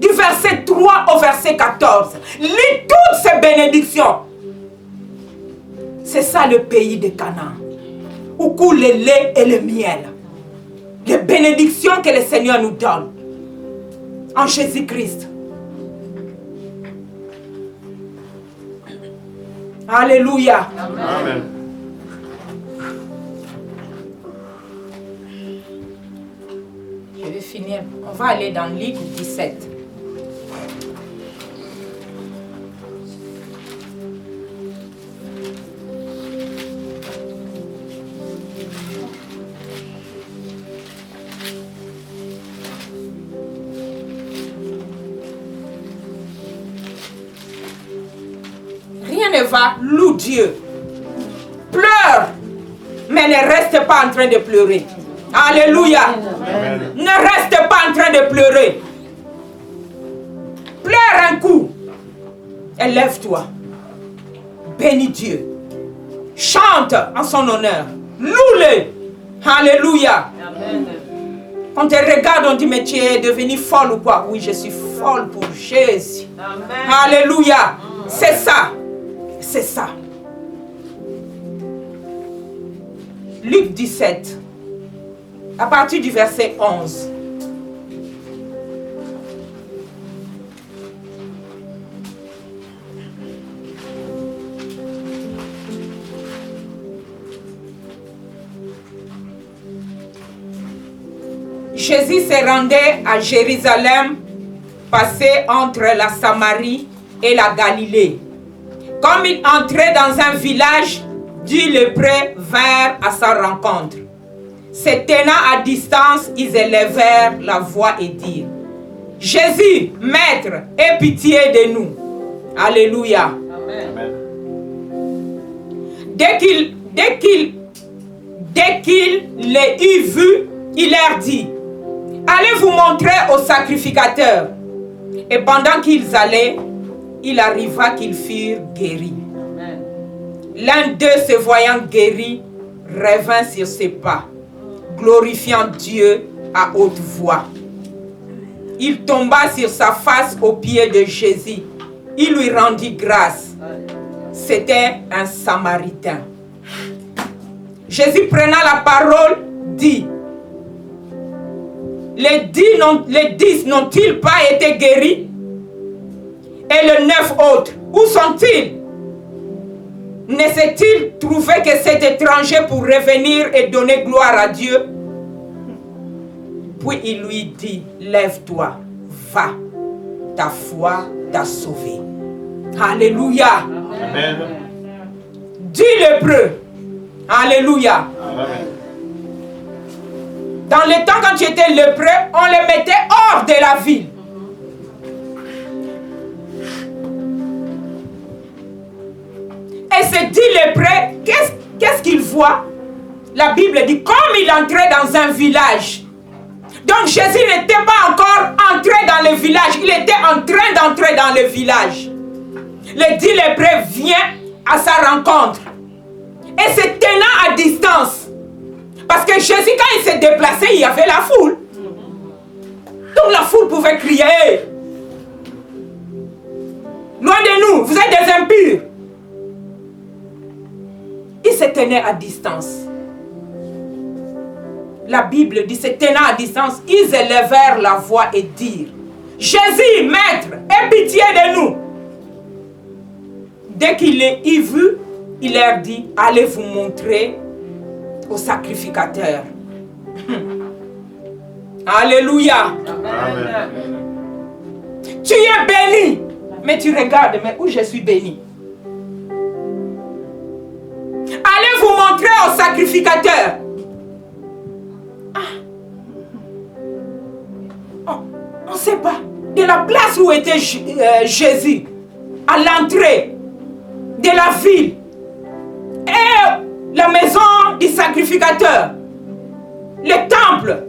du verset 3 au verset 14. Lis toutes ces bénédictions. C'est ça le pays de Canaan, où coule le lait et le miel. Les bénédictions que le Seigneur nous donne en Jésus-Christ. Alléluia. Amen. Je vais finir. On va aller dans Luc 17. Rien ne va, loue Dieu. Pleure, mais ne reste pas en train de pleurer. Alléluia. Amen. Ne reste pas en train de pleurer. Pleure un coup. Et lève-toi. Bénis Dieu. Chante en son honneur. Loue-le. Alléluia. Amen. Quand on te regarde, on dit, mais tu es devenue folle ou quoi? Oui, je suis folle pour Jésus. Amen. Alléluia. C'est ça. C'est ça. Luc 17. À partir du verset 11. Jésus se rendait à Jérusalem, passé entre la Samarie et la Galilée. Comme il entrait dans un village, 10 lépreux vinrent à sa rencontre. Se tenant à distance, ils élevèrent la voix et dirent: Jésus, Maître, aie pitié de nous. Alléluia. Amen. Amen. Dès qu'il les eut vus, il leur dit: Allez vous montrer au sacrificateur. Et pendant qu'ils allaient, il arriva qu'ils furent guéris. Amen. L'un d'eux, se voyant guéri, revint sur ses pas, glorifiant Dieu à haute voix. Il tomba sur sa face aux pieds de Jésus. Il lui rendit grâce. C'était un Samaritain. Jésus, prenant la parole, dit: les 10 n'ont-ils pas été guéris? Et les 9 autres, où sont-ils? Ne s'est-il trouvé que cet étranger pour revenir et donner gloire à Dieu? Puis il lui dit: lève-toi, va, ta foi t'a sauvé. Alléluia. Amen. 10 lépreux. Alléluia. Amen. Dans le temps quand tu étais lépreux, on les mettait hors de la ville. Et ces 10 lépreux, qu'est-ce qu'ils voient? La Bible dit, comme il entrait dans un village. Donc Jésus n'était pas encore entré dans le village. Il était en train d'entrer dans le village. Les 10 lépreux viennent à sa rencontre. Et se tenant à distance. Parce que Jésus, quand il s'est déplacé, il y avait la foule. Donc la foule pouvait crier. Hey, loin de nous, vous êtes des impurs. Il se tenait à distance. La Bible dit, se tenant à distance, ils élevèrent la voix et dirent, Jésus, maître, aie pitié de nous. Dès qu'il les eut vus, il leur dit, allez vous montrer au sacrificateur. Alléluia. Amen. Tu es béni. Mais tu regardes, mais où je suis béni? Allez vous montrer au sacrificateur. On ne sait pas. De la place où était Jésus, à l'entrée de la ville, et la maison du sacrificateur, le temple,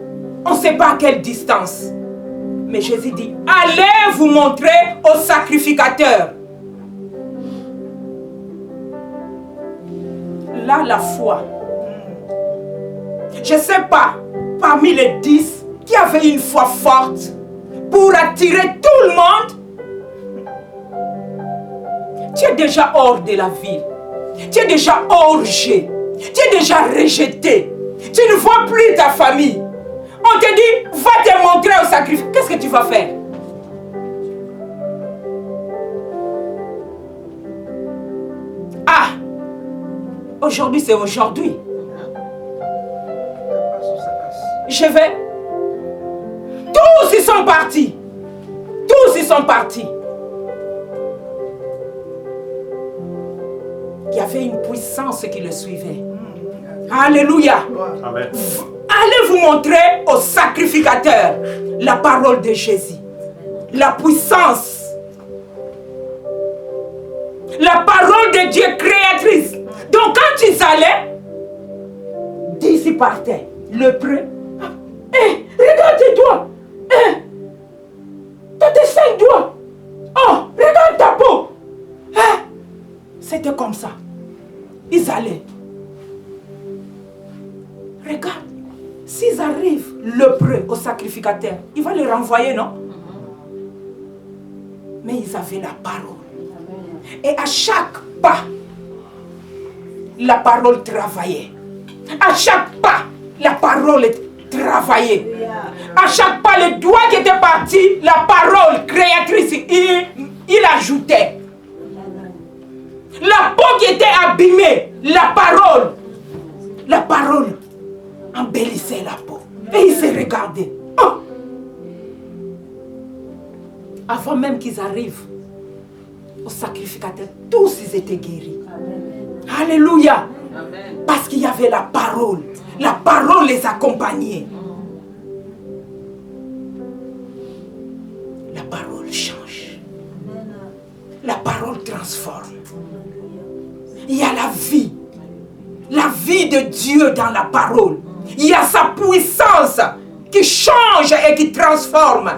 on ne sait pas à quelle distance. Mais Jésus dit, allez vous montrer au sacrificateur. Là, la foi. Je ne sais pas, parmi les 10, qui avait une foi forte pour attirer tout le monde. Tu es déjà hors de la ville. Tu es déjà orgé. Tu es déjà rejeté. Tu ne vois plus ta famille. On te dit, va te montrer au sacrifice. Qu'est-ce que tu vas faire? Ah! Aujourd'hui, c'est aujourd'hui. Je vais. Tous ils sont partis. Tous ils sont partis. Il y avait une puissance qui le suivait. Alléluia. Amen. Allez vous montrer au sacrificateur la parole de Jésus. La puissance. La parole de Dieu créatrice. Donc quand ils allaient, 10 y partaient. Le prêt. Hé, regarde tes doigts. T'as tes 5 doigts. Oh, regarde ta peau. C'était comme ça. Ils allaient. Regarde. S'ils arrivent lépreux au sacrificateur, il va les renvoyer, non? Mais ils avaient la parole. Et à chaque pas, la parole travaillait. À chaque pas, la parole travaillait. À chaque pas, le doigt qui était parti, la parole créatrice, il ajoutait. La peau qui était abîmée, la parole embellissait la peau. Et ils se regardaient. Oh! Avant même qu'ils arrivent au sacrificateur, tous ils étaient guéris. Amen. Alléluia. Amen. Parce qu'il y avait la parole. La parole les accompagnait. La parole change. La parole transforme. Il y a la vie. La vie de Dieu dans la parole. Il y a sa puissance qui change et qui transforme.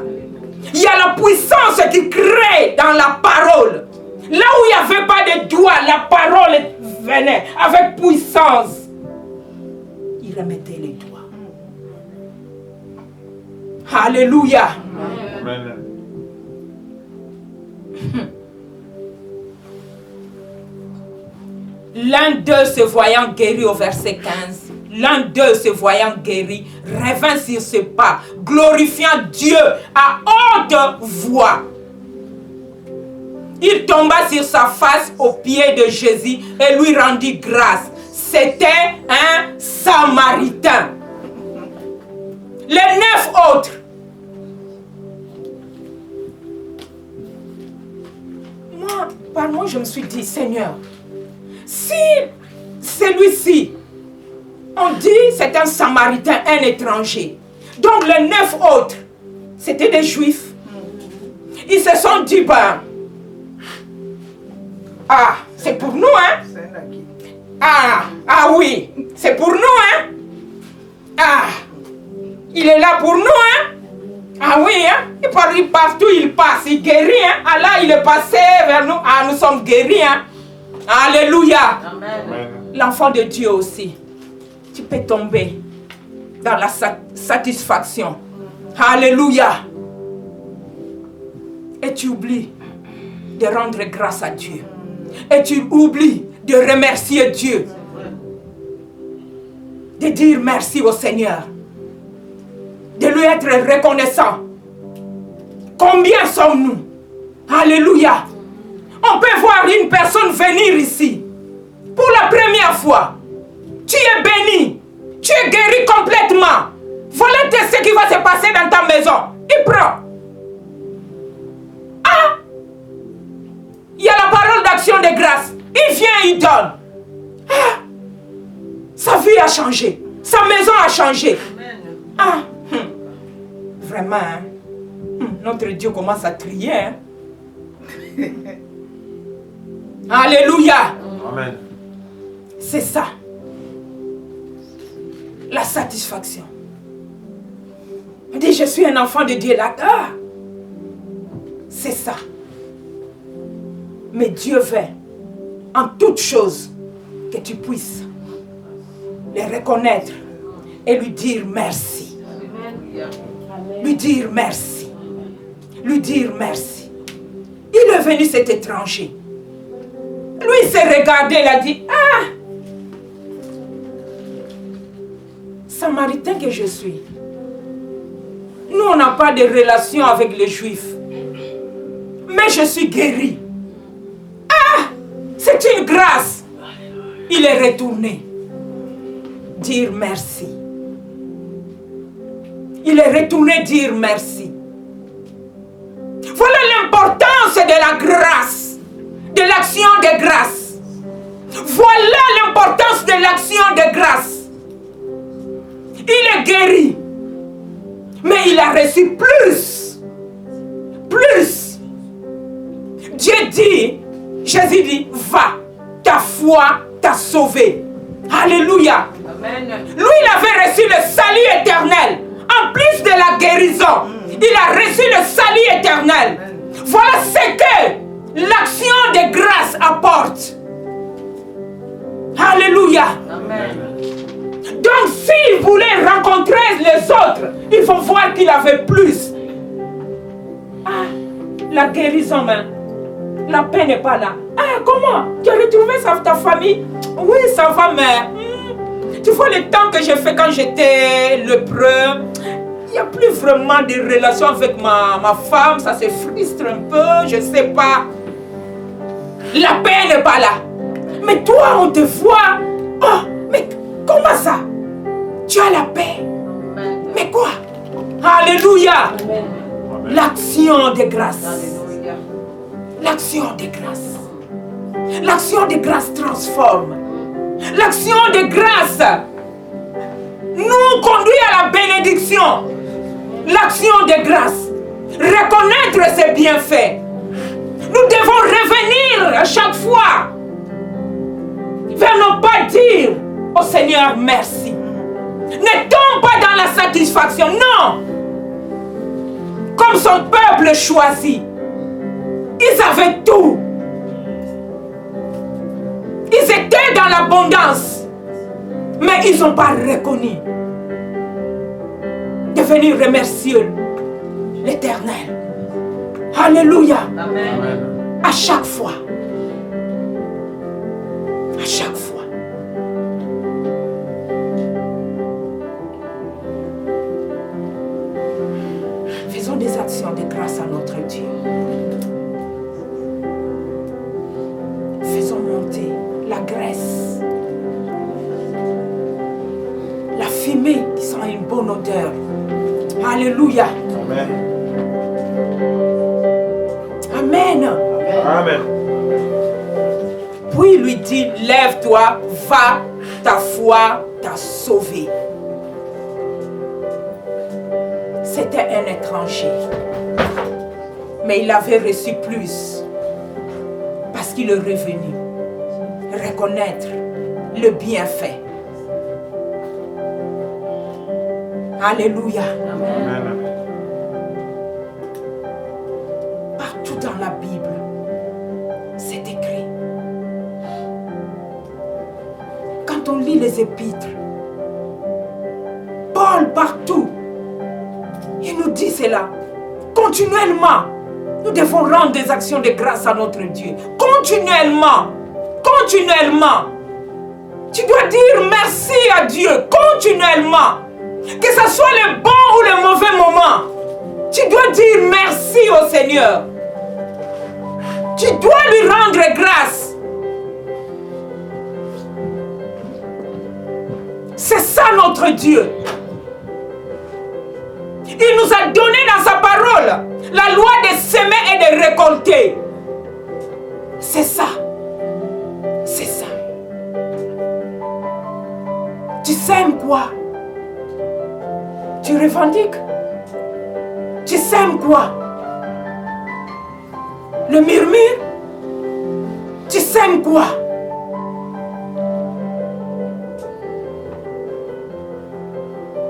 Il y a la puissance qui crée dans la parole. Là où il n'y avait pas de doigt, la parole venait avec puissance. Il remettait les doigts. Alléluia. Amen. L'un d'eux se voyant guéri au verset 15, l'un d'eux se voyant guéri revint sur ses pas, glorifiant Dieu à haute voix. Il tomba sur sa face aux pieds de Jésus et lui rendit grâce. C'était un Samaritain. Les 9 autres. Par moi, je me suis dit, Seigneur, si celui-ci, on dit c'est un Samaritain, un étranger. Donc les 9 autres, c'était des Juifs. Ils se sont dit, c'est pour nous, hein? Oui, c'est pour nous, hein? Il est là pour nous, hein? Oui, hein? Il partout, il passe, il guérit, hein? Allah, il est passé vers nous. Nous sommes guéris, hein? Alléluia. Amen. L'enfant de Dieu aussi. Tu peux tomber dans la satisfaction. Alléluia. Et tu oublies de rendre grâce à Dieu. Et tu oublies de remercier Dieu. De dire merci au Seigneur. De lui être reconnaissant. Combien sommes-nous? Alléluia. On peut voir une personne venir ici. Pour la première fois. Tu es béni. Tu es guéri complètement. Voilà ce qui va se passer dans ta maison. Il prend. Ah! Il y a la parole d'action de grâce. Il vient, il donne. Ah! Sa vie a changé. Sa maison a changé. Ah! Vraiment, hein? Notre Dieu commence à crier. Hein? Alléluia. Amen. C'est ça. La satisfaction. On dit, je suis un enfant de Dieu là. Ah! C'est ça. Mais Dieu veut, en toutes choses, que tu puisses le reconnaître et lui dire merci. Lui dire merci. Lui dire merci. Il est venu cet étranger. Lui, il s'est regardé, il a dit, ah! Samaritain que je suis. Nous, on n'a pas de relation avec les Juifs. Mais je suis guéri. Ah! C'est une grâce. Il est retourné. Dire merci. Il est retourné dire merci. Voilà l'importance de la grâce. De l'action de grâce. Voilà l'importance de l'action de grâce. Il est guéri. Mais il a reçu plus. Plus. Dieu dit, Jésus dit, va, ta foi t'a sauvé. Alléluia. Amen. Lui, il avait reçu le salut éternel. En plus de la guérison, il a reçu le salut éternel. Voilà ce que l'action de grâce apporte. Alléluia. Amen. Donc, s'il voulait rencontrer les autres, il faut voir qu'il avait plus. Ah, la guérison, hein. La paix n'est pas là. Ah, comment? Tu as retrouvé ta famille? Oui, ça va, mais... tu vois le temps que j'ai fait quand j'étais lépreux. Il n'y a plus vraiment de relation avec ma femme. Ça se frustre un peu, je ne sais pas. La paix n'est pas là. Mais toi, on te voit. Oh, mais comment ça? Tu as la paix. Amen. Mais quoi? Alléluia. Amen. L'action de grâce. Alléluia. L'action de grâce. L'action de grâce transforme. L'action de grâce nous conduit à la bénédiction. L'action de grâce. Reconnaître ses bienfaits. Nous devons revenir à chaque fois vers nos pas dire au Seigneur merci. Ne tombe pas dans la satisfaction, non. Comme son peuple choisi. Ils avaient tout. Ils étaient dans l'abondance. Mais ils n'ont pas reconnu. De venir remercier l'Éternel. Alléluia. Amen. À chaque fois. À chaque fois. Faisons des actions de grâce à notre Dieu. Faisons monter la graisse, la fumée qui sent une bonne odeur. Alléluia. Amen. Amen. Amen. Puis il lui dit, lève-toi, va, ta foi t'a sauvé. C'était un étranger. Mais il avait reçu plus. Parce qu'il est revenu. Reconnaître le bienfait. Alléluia. Amen. Partout dans la Bible, c'est écrit. les épîtres. Paul partout. Il nous dit cela. Continuellement, nous devons rendre des actions de grâce à notre Dieu. Continuellement. Continuellement. Tu dois dire merci à Dieu. Continuellement. Que ce soit le bon ou le mauvais moment. Tu dois dire merci au Seigneur. Tu dois lui rendre grâce. C'est ça notre Dieu. Il nous a donné dans sa parole la loi de semer et de récolter. C'est ça. C'est ça. Tu sèmes quoi? Tu revendiques? Tu sèmes quoi? Le murmure? Tu sèmes quoi?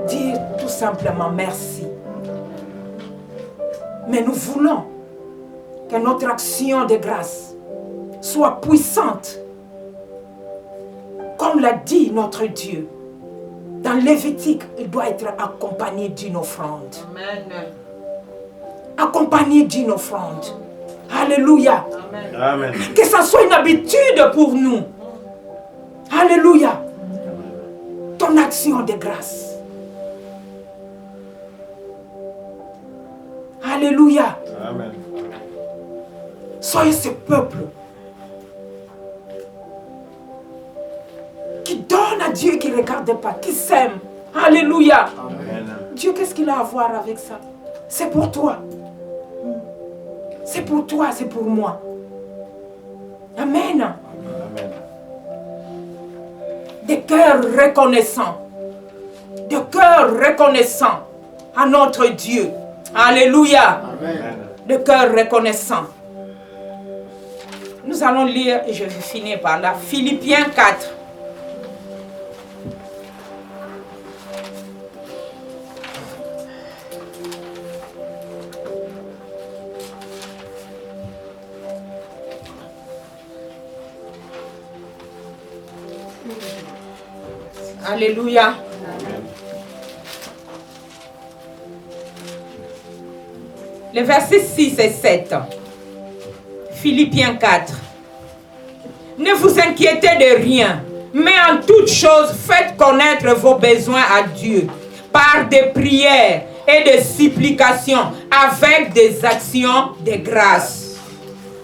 Dire tout simplement merci. Mais nous voulons que notre action de grâce soit puissante. Comme l'a dit notre Dieu. Dans Lévitique, il doit être accompagné d'une offrande. Amen. Accompagné d'une offrande. Alléluia. Amen. Amen. Que ça soit une habitude pour nous. Alléluia. Ton action de grâce. Alléluia. Amen. Soyez ce peuple qui donne à Dieu, qui ne regarde pas, qui s'aime. Alléluia. Amen. Dieu, qu'est-ce qu'il a à voir avec ça? C'est pour toi. C'est pour toi, c'est pour moi. Amen. Amen. Des cœurs reconnaissants. Des cœurs reconnaissants à notre Dieu. Alléluia. Amen. De cœur reconnaissant. Nous allons lire, et je vais finir par là, Philippiens 4. Alléluia. Les versets 6 et 7. Philippiens 4. Ne vous inquiétez de rien, mais en toute chose, faites connaître vos besoins à Dieu par des prières et des supplications avec des actions de grâce.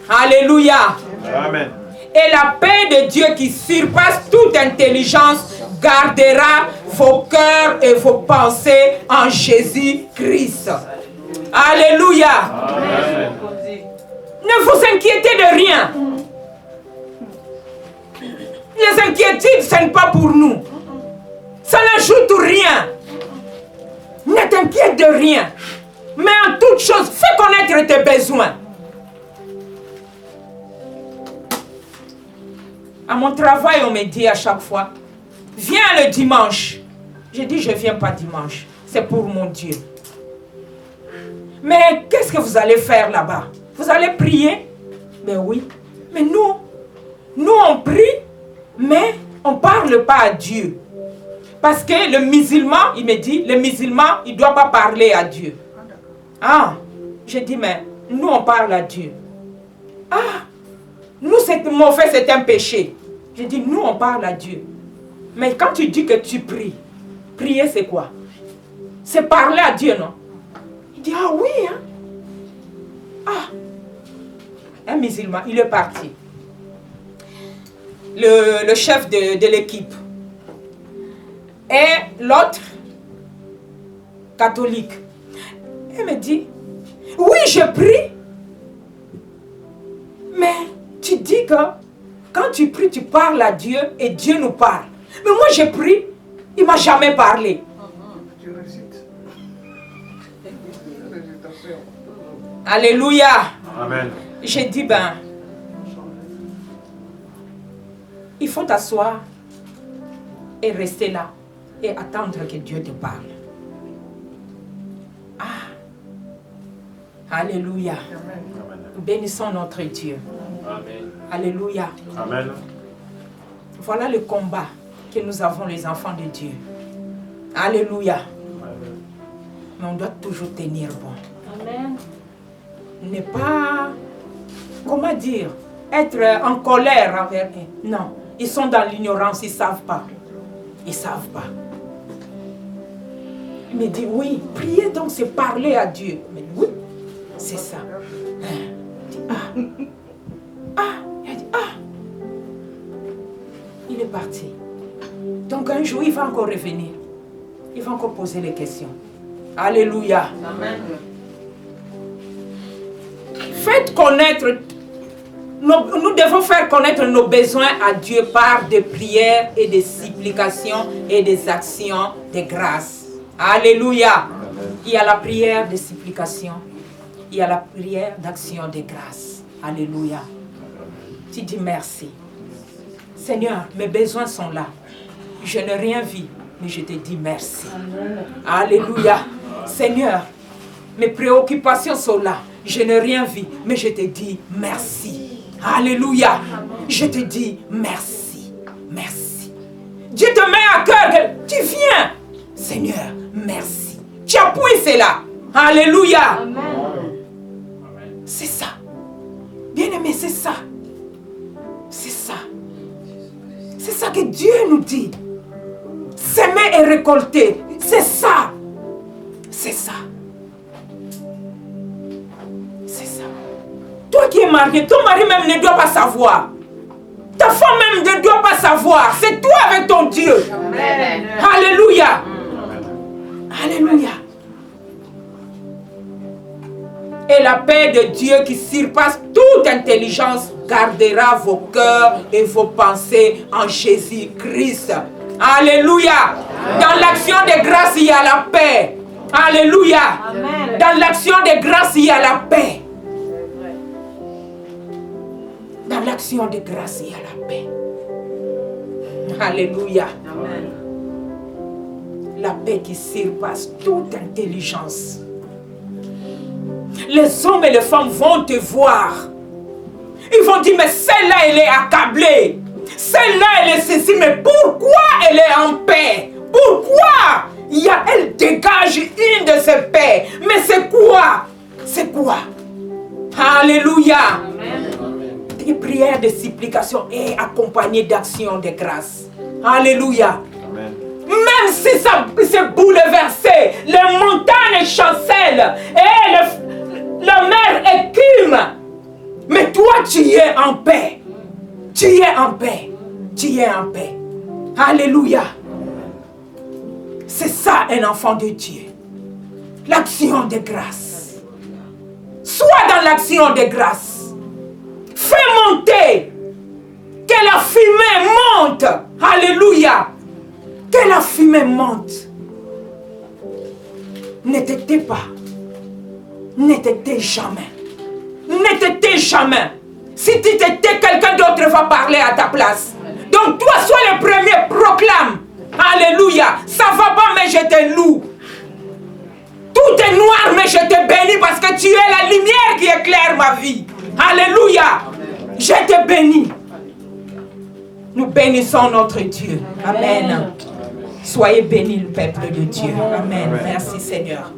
Alléluia. Amen. Et la paix de Dieu qui surpasse toute intelligence gardera vos cœurs et vos pensées en Jésus-Christ. Alléluia. Amen. Ne vous inquiétez de rien. Les inquiétudes, ce n'est pas pour nous. Ça n'ajoute rien. Ne t'inquiète de rien. Mais en toute chose, fais connaître tes besoins. À mon travail, on me dit à chaque fois, viens le dimanche. Je dis, je ne viens pas dimanche. C'est pour mon Dieu. Mais qu'est-ce que vous allez faire là-bas? Vous allez prier? Ben oui. Mais nous on prie, mais on ne parle pas à Dieu. Parce que le musulman, il me dit, le musulman, il ne doit pas parler à Dieu. Ah, je dis, mais nous on parle à Dieu. Ah, nous c'est mauvais, c'est un péché. Je dis, nous on parle à Dieu. Mais quand tu dis que tu pries, prier c'est quoi? C'est parler à Dieu, non? Il dit, ah oui, hein? Ah, un musulman, il est parti. Le chef de l'équipe. Et l'autre, catholique. Il me dit, oui, je prie. Mais tu dis que quand tu pries, tu parles à Dieu et Dieu nous parle. Mais moi, je prie, il ne m'a jamais parlé. Alléluia. Amen. J'ai dit, ben, il faut t'asseoir et rester là et attendre que Dieu te parle. Ah, alléluia. Amen. Bénissons notre Dieu. Amen. Alléluia. Amen. Voilà le combat que nous avons les enfants de Dieu. Alléluia. Mais on doit toujours tenir bon. Amen. Ne pas, comment dire, être en colère envers eux. Non, ils sont dans l'ignorance, ils ne savent pas. Ils ne savent pas. Il me dit, oui, prier donc c'est parler à Dieu. Mais oui, c'est ça. Il dit, il a dit, il est parti. Donc un jour, il va encore revenir. Il va encore poser les questions. Alléluia. Amen. Faites connaître, nous devons faire connaître nos besoins à Dieu par des prières et des supplications et des actions de grâce. Alléluia. Il y a la prière de supplication. Il y a la prière d'action de grâce. Alléluia. Tu dis merci. Seigneur, mes besoins sont là. Je n'ai rien vu, mais je te dis merci. Alléluia. Seigneur, mes préoccupations sont là. Je n'ai rien vu, mais je te dis merci. Alléluia. Je te dis merci. Merci. Dieu te met à cœur que tu viens. Seigneur, merci. Tu appuies cela. Alléluia. Amen. C'est ça. Bien-aimé, c'est ça. C'est ça. C'est ça que Dieu nous dit. S'aimer et récolter. C'est ça. C'est ça. C'est ça. Toi qui es marié, ton mari même ne doit pas savoir. Ta femme même ne doit pas savoir. C'est toi avec ton Dieu. Amen. Alléluia. Alléluia. Et la paix de Dieu qui surpasse toute intelligence gardera vos cœurs et vos pensées en Jésus-Christ. Alléluia. Dans l'action de grâce, il y a la paix. Alléluia. Amen. Dans l'action de grâce, il y a la paix. Dans l'action de grâce, il y a la paix. Alléluia. Amen. La paix qui surpasse toute intelligence. Les hommes et les femmes vont te voir. Ils vont dire, mais celle-là, elle est accablée. Celle-là, elle est ceci, mais pourquoi elle est en paix? Pourquoi elle dégage une de ses paix? Mais c'est quoi? C'est quoi? Alléluia. Des prières de supplication et accompagnées d'actions de grâce. Alléluia. Amen. Même si ça s'est bouleversé, les montagnes chancellent et la mer écume. Mais toi, tu es en paix. Tu es en paix. Tu es en paix. Alléluia. C'est ça un enfant de Dieu. L'action de grâce. Sois dans l'action de grâce. Fais monter. Que la fumée monte. Alléluia. Que la fumée monte. Ne t'étais pas. Ne t'étais jamais. Ne t'étais jamais. Si tu t'étais, quelqu'un d'autre va parler à ta place. Donc toi, sois le premier, proclame. Alléluia. Ça va pas, mais je te loue. Tout est noir, mais je te bénis parce que tu es la lumière qui éclaire ma vie. Alléluia. Je te bénis. Nous bénissons notre Dieu. Amen. Soyez bénis, le peuple de Dieu. Amen. Merci Seigneur.